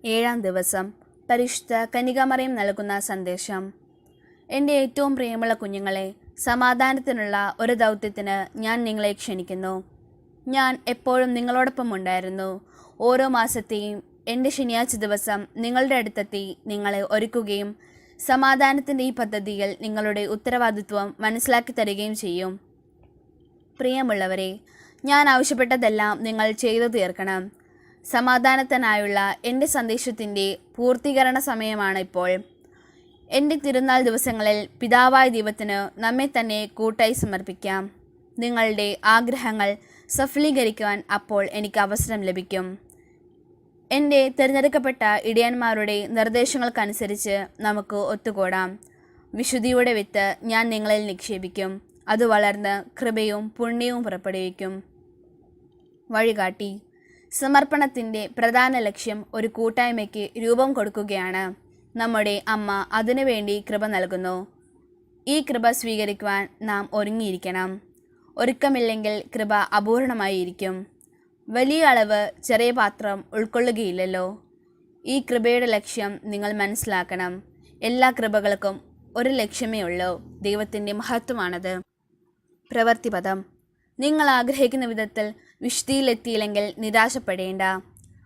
ഏഴാം ദിവസം പരിശുദ്ധ കന്യകാമറിയം നൽകുന്ന സന്ദേശം. എൻ്റെ ഏറ്റവും പ്രിയമുള്ള കുഞ്ഞുങ്ങളെ, സമാധാനത്തിനുള്ള ഒരു ദൗത്യത്തിന് ഞാൻ നിങ്ങളെ ക്ഷണിക്കുന്നു. ഞാൻ എപ്പോഴും നിങ്ങളോടൊപ്പം ഉണ്ടായിരുന്നു. ഓരോ മാസത്തെയും എൻ്റെ ശനിയാഴ്ച ദിവസം നിങ്ങളുടെ അടുത്തെത്തി നിങ്ങളെ ഒരുക്കുകയും സമാധാനത്തിൻ്റെ ഈ പദ്ധതിയിൽ നിങ്ങളുടെ ഉത്തരവാദിത്വം മനസ്സിലാക്കി തരികയും ചെയ്യും. പ്രിയമുള്ളവരെ, ഞാൻ ആവശ്യപ്പെട്ടതെല്ലാം നിങ്ങൾ ചെയ്തു തീർക്കണം. സമാധാനത്തിനായുള്ള എൻ്റെ സന്ദേശത്തിൻ്റെ പൂർത്തീകരണ സമയമാണ് ഇപ്പോൾ. എൻ്റെ തിരുനാൾ ദിവസങ്ങളിൽ പിതാവായ ദൈവത്തിന് നമ്മെ തന്നെ കൂട്ടായി സമർപ്പിക്കാം. നിങ്ങളുടെ ആഗ്രഹങ്ങൾ സഫലീകരിക്കുവാൻ അപ്പോൾ എനിക്ക് അവസരം ലഭിക്കും. എൻ്റെ തിരഞ്ഞെടുക്കപ്പെട്ട ഇടയന്മാരുടെ നിർദ്ദേശങ്ങൾക്കനുസരിച്ച് നമുക്ക് ഒത്തുകൂടാം. വിശുദ്ധിയുടെ വിത്ത് ഞാൻ നിങ്ങളിൽ നിക്ഷേപിക്കും. അത് വളർന്ന് കൃപയും പുണ്യവും പുറപ്പെടുവിക്കും. വഴികാട്ടി. സമർപ്പണത്തിൻ്റെ പ്രധാന ലക്ഷ്യം ഒരു കൂട്ടായ്മയ്ക്ക് രൂപം കൊടുക്കുകയാണ്. നമ്മുടെ അമ്മ അതിനുവേണ്ടി കൃപ നൽകുന്നു. ഈ കൃപ സ്വീകരിക്കുവാൻ നാം ഒരുങ്ങിയിരിക്കണം. ഒരുക്കമില്ലെങ്കിൽ കൃപ അപൂർണമായിരിക്കും. വലിയ അളവ് ചെറിയ പാത്രം ഉൾക്കൊള്ളുകയില്ലല്ലോ. ഈ കൃപയുടെ ലക്ഷ്യം നിങ്ങൾ മനസ്സിലാക്കണം. എല്ലാ കൃപകൾക്കും ഒരു ലക്ഷ്യമേ ഉള്ളൂ. ദൈവത്തിൻ്റെ മഹത്വമാണത്. പ്രവൃത്തിപദം. നിങ്ങൾ ആഗ്രഹിക്കുന്ന വിധത്തിൽ വിശുദ്ധിയിലെത്തിയില്ലെങ്കിൽ നിരാശപ്പെടേണ്ട.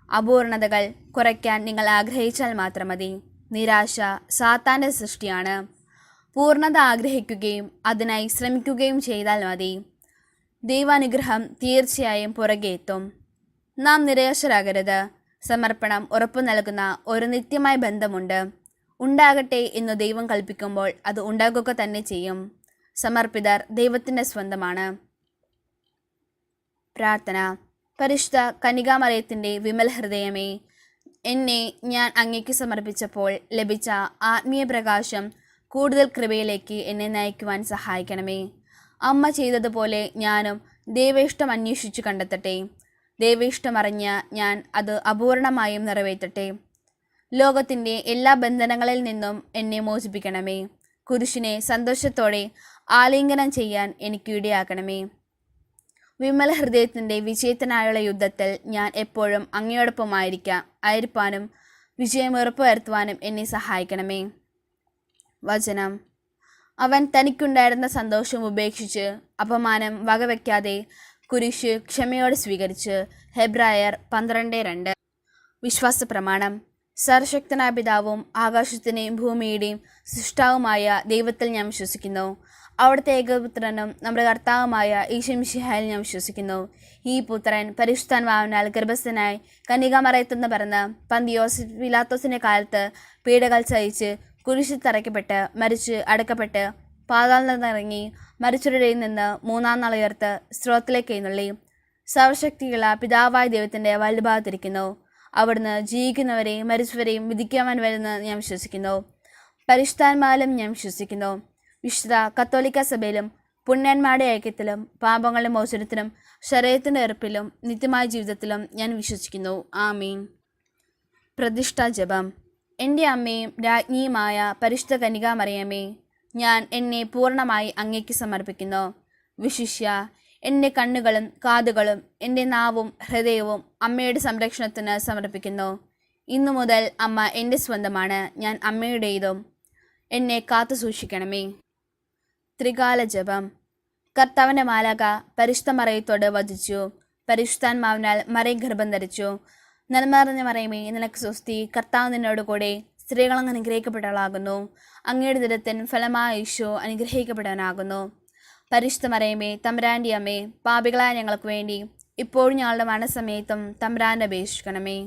അപൂർണതകൾ കുറയ്ക്കാൻ നിങ്ങൾ ആഗ്രഹിച്ചാൽ മാത്രം മതി. നിരാശ സാത്താൻ്റെ സൃഷ്ടിയാണ്. പൂർണ്ണത ആഗ്രഹിക്കുകയും അതിനായി ശ്രമിക്കുകയും ചെയ്താൽ മതി. ദൈവാനുഗ്രഹം തീർച്ചയായും പുറകെ എത്തും. നാം നിരാശരാകരുത്. സമർപ്പണം ഉറപ്പു നൽകുന്ന ഒരു നിത്യമായ ബന്ധമുണ്ട്. ഉണ്ടാകട്ടെ എന്ന് ദൈവം കൽപ്പിക്കുമ്പോൾ അത് ഉണ്ടാകുക തന്നെ ചെയ്യും. സമർപ്പിതർ ദൈവത്തിൻ്റെ സ്വന്തമാണ്. പ്രാർത്ഥന. പരിശുദ്ധ കന്യകാമറിയത്തിൻ്റെ വിമല ഹൃദയമേ, എന്നെ ഞാൻ അങ്ങേക്ക് സമർപ്പിച്ചപ്പോൾ ലഭിച്ച ആത്മീയ പ്രകാശം കൂടുതൽ കൃപയിലേക്ക് എന്നെ നയിക്കുവാൻ സഹായിക്കണമേ. അമ്മ ചെയ്തതുപോലെ ഞാനും ദൈവേഷ്ടം അന്വേഷിച്ചു കണ്ടെത്തട്ടെ. ദൈവേഷ്ടമറിഞ്ഞ ഞാൻ അത് അപൂർണമായും നിറവേറ്റട്ടെ. ലോകത്തിൻ്റെ എല്ലാ ബന്ധനങ്ങളിൽ നിന്നും എന്നെ മോചിപ്പിക്കണമേ. കുരിശിനെ സന്തോഷത്തോടെ ആലിംഗനം ചെയ്യാൻ എനിക്ക് ഇടയാക്കണമേ. വിമല ഹൃദയത്തിൻ്റെ വിജയത്തിനായുള്ള യുദ്ധത്തിൽ ഞാൻ എപ്പോഴും അങ്ങയോടൊപ്പമായിരിക്കാനും വിജയം ഉറപ്പുവരുത്തുവാനും എന്നെ സഹായിക്കണമേ. വചനം. അവൻ തനിക്കുണ്ടായിരുന്ന സന്തോഷം ഉപേക്ഷിച്ച് അപമാനം വകവയ്ക്കാതെ കുരിശ് ക്ഷമയോടെ സ്വീകരിച്ച്. ഹെബ്രായർ 12:2. വിശ്വാസ പ്രമാണം. സർവശക്തനായ പിതാവും ആകാശത്തിൻ്റെയും ഭൂമിയുടെയും സൃഷ്ടാവുമായ ദൈവത്തിൽ ഞാൻ വിശ്വസിക്കുന്നു. അവിടുത്തെ ഏകപുത്രനും നമ്മുടെ കർത്താവുമായ ഈശോ മിശിഹായിൽ ഞാൻ വിശ്വസിക്കുന്നു. ഈ പുത്രൻ പരിശുദ്ധാത്മാവിനാൽ ഗർഭസ്ഥനായി കന്യകാമറിയത്തുനിന്ന് പിറന്ന് പന്തിയോസ് പിലാത്തോസിൻ്റെ കാലത്ത് പീഡകൾ സഹിച്ച് കുരിശിൽ തറയ്ക്കപ്പെട്ട് മരിച്ച് അടക്കപ്പെട്ട് പാതാളത്തിൽ നിന്നിറങ്ങി മരിച്ചവരുടെ നിന്ന് മൂന്നാം നാൾ ഉയർത്ത് സ്രോതത്തിലേക്ക് എഴുന്നള്ളി സർവശക്തിയുള്ള പിതാവായ ദൈവത്തിൻ്റെ വലതുഭാഗത്തിരിക്കുന്നു. അവിടുന്ന് ജീവിക്കുന്നവരെയും മരിച്ചവരെയും വിധിക്കുവാൻ വരുന്ന ഞാൻ വിശ്വസിക്കുന്നു. പരിശുദ്ധാത്മാവിലും ഞാൻ വിശ്വസിക്കുന്നു. വിശുദ്ധ കത്തോലിക്ക സഭയിലും പുണ്യന്മാരുടെ ഐക്യത്തിലും പാപങ്ങളുടെ മോചനത്തിലും ശരീരത്തിൻ്റെ ഉറപ്പിലും നിത്യമായ ജീവിതത്തിലും ഞാൻ വിശ്വസിക്കുന്നു. ആമീൻ. പ്രതിഷ്ഠാ ജപം. എൻ്റെ അമ്മയും രാജ്ഞിയുമായ പരിശുദ്ധ കന്യകാമറിയമേ, ഞാൻ എന്നെ പൂർണ്ണമായി അങ്ങേക്ക് സമർപ്പിക്കുന്നു. വിശിഷ്യ എൻ്റെ കണ്ണുകളും കാതുകളും എൻ്റെ നാവും ഹൃദയവും അമ്മയുടെ സംരക്ഷണത്തിന് സമർപ്പിക്കുന്നു. ഇന്നു മുതൽ അമ്മ എൻ്റെ സ്വന്തമാണ്. ഞാൻ അമ്മയുടേതും. എന്നെ കാത്തു സൂക്ഷിക്കണമേ. ത്രികാല ജപം. കർത്താവിൻ്റെ മാലാഖ പരിശുദ്ധ മറിയത്തോട് വധിച്ചു. പരിശുദ്ധാത്മാവിനാൽ മറിയം ഗർഭം ധരിച്ചു. നന്മറിഞ്ഞ മറിയമേ, നിനക്ക് സ്വസ്തി. കർത്താവ് നിന്നോട് കൂടെ സ്ത്രീകൾ അനുഗ്രഹിക്കപ്പെട്ടവളാകുന്നു. അങ്ങയുടെ ദുരിതത്തിൻ ഫലമായ ഈശോ അനുഗ്രഹിക്കപ്പെടാനാകുന്നു. പരിശുദ്ധ മറിയമേ, തമ്പുരാൻ്റെ അമ്മേ, പാപികളായ ഞങ്ങൾക്ക് വേണ്ടി ഇപ്പോഴും ഞങ്ങളുടെ മരണസമയത്തും തമ്പുരാനെ അപേക്ഷിക്കണമേ.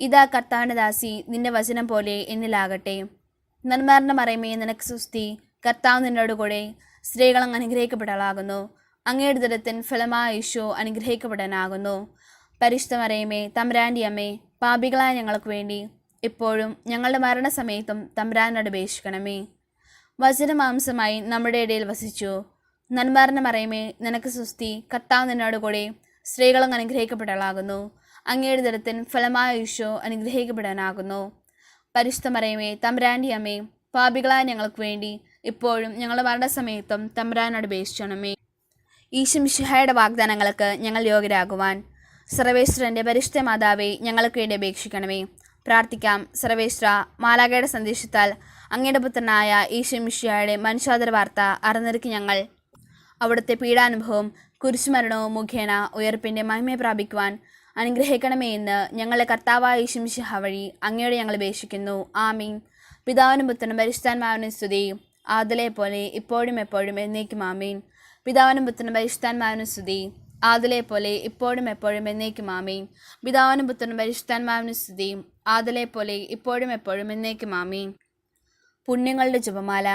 ഇതാ കർത്താവിൻ്റെ ദാസി, നിന്റെ വചനം പോലെ എന്നിലാകട്ടെ. നന്മറിഞ്ഞ മറിയമേ, നിനക്ക് സ്വസ്തി. കർത്താവ് നിന്നോട് കൂടെ സ്ത്രീകൾ അനുഗ്രഹിക്കപ്പെട്ടവളാകുന്നു. അങ്ങയുടെ ദുരിതത്തിൻ ഫലമായ ഈശോ അനുഗ്രഹിക്കപ്പെടാനാകുന്നു. പരിശുദ്ധ മറിയമേ, തമ്പുരാൻ്റെ അമ്മേ, പാപികളായ ഞങ്ങൾക്ക് വേണ്ടി ഇപ്പോഴും ഞങ്ങളുടെ മരണസമയത്തും തമ്പുരാനോട് അപേക്ഷിക്കണമേ. വചനമാംസമായി നമ്മുടെ ഇടയിൽ വസിച്ചു. നന്മറിഞ്ഞ മറിയമേ, നിനക്ക് സ്വസ്തി. കർത്താവ് നിന്നോട് കൂടെ സ്ത്രീകൾ അനുഗ്രഹിക്കപ്പെട്ടവളാകുന്നു. അങ്ങയുടെ ദുരിതത്തിൻ ഫലമായ ഈശോ അനുഗ്രഹിക്കപ്പെടാനാകുന്നു. പരിശുദ്ധ മറിയമേ, തമ്പുരാൻ്റെ അമ്മേ, പാപികളായ ഞങ്ങൾക്ക് വേണ്ടി ഇപ്പോഴും ഞങ്ങളുടെ മരണസമയത്തും തമ്പുരാനോട് അപേക്ഷിക്കണമേ. ഈശോ മിശിഹായുടെ വാഗ്ദാനങ്ങൾക്ക് ഞങ്ങൾ യോഗ്യരാകുവാൻ സർവേശ്വരൻ്റെ പരിശുദ്ധ മാതാവേ, ഞങ്ങൾക്ക് വേണ്ടി അപേക്ഷിക്കണമേ. പ്രാർത്ഥിക്കാം. സർവേശ്വര, മാലാഖയുടെ സന്ദേശത്താൽ അങ്ങയുടെ പുത്രനായ ഈശോമിശിഹായുടെ മനുഷ്യാന്തര വാർത്ത അറിഞ്ഞിരിക്കും ഞങ്ങൾ അവിടുത്തെ പീഡാനുഭവം കുരിശുമരണവും മുഖേന ഉയർപ്പിൻ്റെ മഹിമയെ പ്രാപിക്കുവാൻ അനുഗ്രഹിക്കണമേ എന്ന് ഞങ്ങളെ കർത്താവായ ഈശോമിശിഹ വഴി അങ്ങയോട് ഞങ്ങൾ അപേക്ഷിക്കുന്നു. ആമീൻ. പിതാവിനും പുത്രനും പരിശുദ്ധാത്മാവിനും സ്തുതി, ആദിലെ പോലെ ഇപ്പോഴും എപ്പോഴും എന്നേക്കും. ആമീൻ. പിതാവിനും പുത്രനും പരിശുദ്ധാത്മാവിനും സ്തുതി, ആദിലെ പോലെ ഇപ്പോഴും എപ്പോഴും എന്നേക്കും. ആമീൻ. പിതാവിനും പുത്രനും പരിശുദ്ധാത്മാവിനും സ്തുതി, ആദിലെ പോലെ ഇപ്പോഴും എപ്പോഴും എന്നേക്കും. ആമീൻ. പുണ്യങ്ങളുടെ ജപമാല.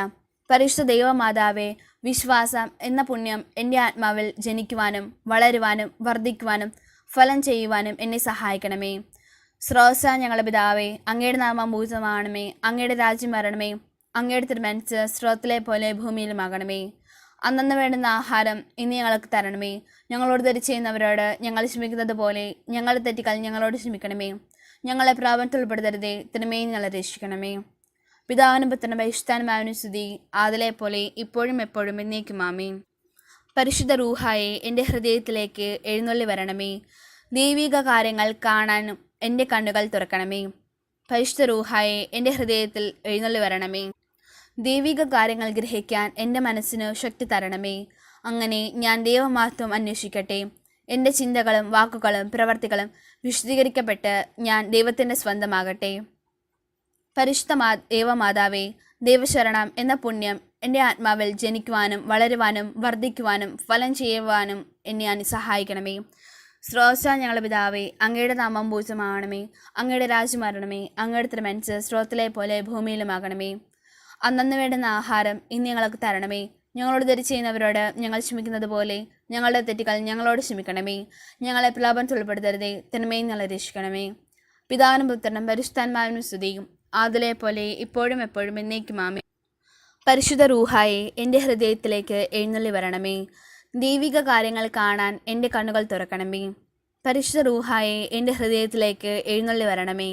പരിശുദ്ധ ദൈവമാതാവേ, വിശ്വാസം എന്ന പുണ്യം എൻ്റെ ആത്മാവിൽ ജനിക്കുവാനും വളരുവാനും വർദ്ധിക്കുവാനും ഫലം ചെയ്യുവാനും എന്നെ സഹായിക്കണമേ. സ്രോതസ്സാ ഞങ്ങളുടെ പിതാവേ, അങ്ങയുടെ നാമം പൂജിതമാകണമേ. അങ്ങയുടെ രാജ്യം വരണമേ. അങ്ങയുടെ തിരുമനസ്സ് സ്രോതത്തിലെ പോലെ ഭൂമിയിലുമാകണമേ. അന്നന്ന് വേണ്ടുന്ന ആഹാരം ഇന്ന് ഞങ്ങൾക്ക് തരണമേ. ഞങ്ങളോട് തെറ്റ് ചെയ്യുന്നവരോട് ഞങ്ങൾ ക്ഷമിക്കുന്നത് പോലെ ഞങ്ങളുടെ തെറ്റുകൾ ഞങ്ങളോട് ക്ഷമിക്കണമേ. ഞങ്ങളെ പ്രാപത്തിൽ ഉൾപ്പെടുത്തരുതേ, തിന്മയിൽ ഞങ്ങളെ രക്ഷിക്കണമേ. പിതാവിനും പുത്രനും പരിശുദ്ധാത്മാവിനും സ്തുതി, ആദിലെ പോലെ ഇപ്പോഴും എപ്പോഴും എന്നേക്കും. ആമീൻ. പരിശുദ്ധ റൂഹായെ എൻ്റെ ഹൃദയത്തിലേക്ക് എഴുന്നള്ളി വരണമേ. ദൈവിക കാര്യങ്ങൾ കാണാനും എൻ്റെ കണ്ണുകൾ തുറക്കണമേ. പരിശുദ്ധ റൂഹായെ എൻ്റെ ഹൃദയത്തിൽ എഴുന്നള്ളി വരണമേ. ദൈവിക കാര്യങ്ങൾ ഗ്രഹിക്കാൻ എൻ്റെ മനസ്സിന് ശക്തി തരണമേ. അങ്ങനെ ഞാൻ ദൈവമഹത്വം അന്വേഷിക്കട്ടെ. എൻ്റെ ചിന്തകളും വാക്കുകളും പ്രവർത്തികളും വിശദീകരിക്കപ്പെട്ട് ഞാൻ ദൈവത്തിൻ്റെ സ്വന്തമാകട്ടെ. പരിശുദ്ധ ദൈവമാതാവേ, ദൈവശരണം എന്ന പുണ്യം എൻ്റെ ആത്മാവിൽ ജനിക്കുവാനും വളരുവാനും വർദ്ധിക്കുവാനും ഫലം ചെയ്യുവാനും എന്നെ സഹായിക്കണമേ. സ്രോതസ്സാ ഞങ്ങളുടെ പിതാവേ, അങ്ങയുടെ നാമം പൂജിതമാകണമേ. അങ്ങയുടെ രാജ്യം വരണമേ. അങ്ങയുടെ തിരുമനസ്സ് സ്രോതത്തിലെ പോലെ ഭൂമിയിലുമാകണമേ. അന്നന്ന് വേണ്ടുന്ന ആഹാരം ഇന്ന് ഞങ്ങൾക്ക് തരണമേ. ഞങ്ങളോട് തെറ്റ് ചെയ്യുന്നവരോട് ഞങ്ങൾ ക്ഷമിക്കുന്നത് പോലെ ഞങ്ങളുടെ തെറ്റുകൾ ഞങ്ങളോട് ക്ഷമിക്കണമേ. ഞങ്ങളെ പ്രലോഭനത്തിൽ ഉൾപ്പെടുത്തരുതേ, തിന്മയിൽ ഞങ്ങളെ രക്ഷിക്കണമേ. പിതാവിനും പുത്രനും പരിശുദ്ധാത്മാവിനും സ്തുതിയും, ആദിലെ പോലെ ഇപ്പോഴും എപ്പോഴും എന്നേക്കും. ആമേൻ. പരിശുദ്ധ റൂഹായെ എൻ്റെ ഹൃദയത്തിലേക്ക് എഴുന്നള്ളി വരണമേ. ദൈവിക കാര്യങ്ങൾ കാണാൻ എൻ്റെ കണ്ണുകൾ തുറക്കണമേ. പരിശുദ്ധ റൂഹായെ എൻ്റെ ഹൃദയത്തിലേക്ക് എഴുന്നള്ളി വരണമേ.